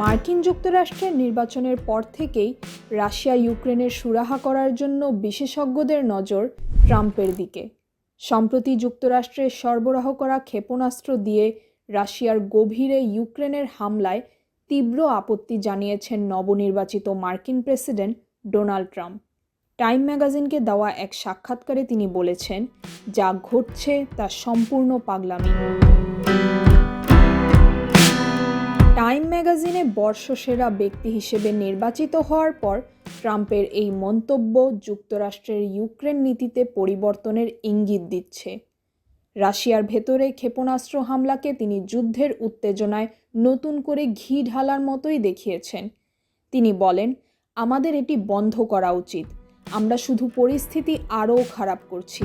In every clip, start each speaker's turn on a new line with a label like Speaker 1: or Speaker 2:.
Speaker 1: মার্কিন যুক্তরাষ্ট্রের নির্বাচনের পর থেকেই রাশিয়া ইউক্রেনের সুরাহা করার জন্য বিশেষজ্ঞদের নজর ট্রাম্পের দিকে। সম্প্রতি যুক্তরাষ্ট্রের সরবরাহ করা ক্ষেপণাস্ত্র দিয়ে রাশিয়ার গভীরে ইউক্রেনের হামলায় তীব্র আপত্তি জানিয়েছেন নবনির্বাচিত মার্কিন প্রেসিডেন্ট ডোনাল্ড ট্রাম্প। টাইম ম্যাগাজিনকে দেওয়া এক সাক্ষাৎকারে তিনি বলেছেন, যা ঘটছে তা সম্পূর্ণ পাগলামি। টাইম ম্যাগাজিনে বর্ষসেরা ব্যক্তি হিসেবে নির্বাচিত হওয়ার পর ট্রাম্পের এই মন্তব্য যুক্তরাষ্ট্রের ইউক্রেন নীতিতে পরিবর্তনের ইঙ্গিত দিচ্ছে। রাশিয়ার ভেতরে ক্ষেপণাস্ত্র হামলাকে তিনি যুদ্ধের উত্তেজনায় নতুন করে ঘি ঢালার মতোই দেখিয়েছেন। তিনি বলেন, আমাদের এটি বন্ধ করা উচিত, আমরা শুধু পরিস্থিতি আরও খারাপ করছি।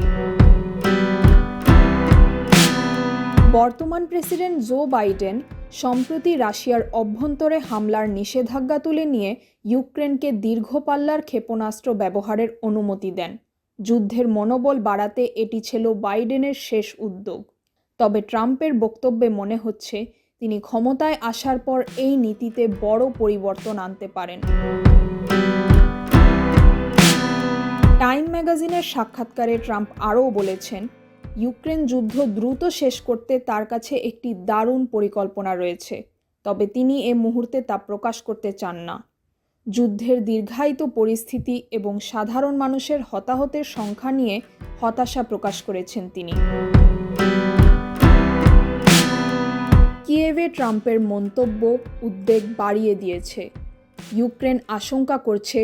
Speaker 1: বর্তমান প্রেসিডেন্ট জো বাইডেন সম্প্রতি রাশিয়ার অভ্যন্তরে হামলার নিষেধাজ্ঞা তুলে নিয়ে ইউক্রেনকে দীর্ঘ পাল্লার ক্ষেপণাস্ত্র ব্যবহারের অনুমতি দেন। যুদ্ধের মনোবল বাড়াতে এটি ছিল বাইডেনের শেষ উদ্যোগ। তবে ট্রাম্পের বক্তব্যে মনে হচ্ছে তিনি ক্ষমতায় আসার পর এই নীতিতে বড় পরিবর্তন আনতে পারেন। টাইম ম্যাগাজিনের সাক্ষাৎকারে ট্রাম্প আরও বলেছেন, ইউক্রেন যুদ্ধ দ্রুত শেষ করতে তার কাছে একটি দারুণ পরিকল্পনা রয়েছে, তবে তিনি এ মুহূর্তে তা প্রকাশ করতে চান না। যুদ্ধের দীর্ঘায়িত পরিস্থিতি এবং সাধারণ মানুষের হতাহতের সংখ্যা নিয়ে হতাশা প্রকাশ করেছেন তিনি। কিয়েভে ট্রাম্পের মন্তব্য উদ্বেগ বাড়িয়ে দিয়েছে। ইউক্রেন আশঙ্কা করছে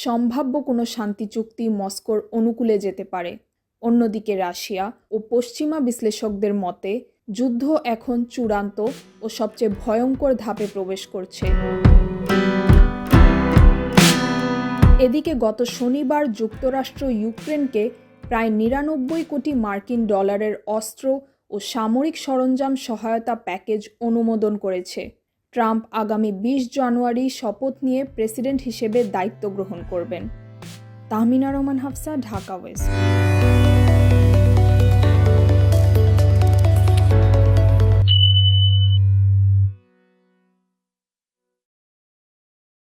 Speaker 1: সম্ভাব্য কোনো শান্তি চুক্তি মস্কোর অনুকূলে যেতে পারে। অন্যদিকে রাশিয়া ও পশ্চিমা বিশ্লেষকদের মতে যুদ্ধ এখন চূড়ান্ত ও সবচেয়ে ভয়ঙ্কর ধাপে প্রবেশ করছে। এদিকে গত শনিবার যুক্তরাষ্ট্র ইউক্রেনকে প্রায় ৯৯ কোটি মার্কিন ডলারের অস্ত্র ও সামরিক সরঞ্জাম সহায়তা প্যাকেজ অনুমোদন করেছে। ট্রাম্প আগামী ২০ জানুয়ারি শপথ নিয়ে প্রেসিডেন্ট হিসেবে দায়িত্ব গ্রহণ করবেন। তাহমিনা রহমান হাফসা, ঢাকা ওয়েস্ট।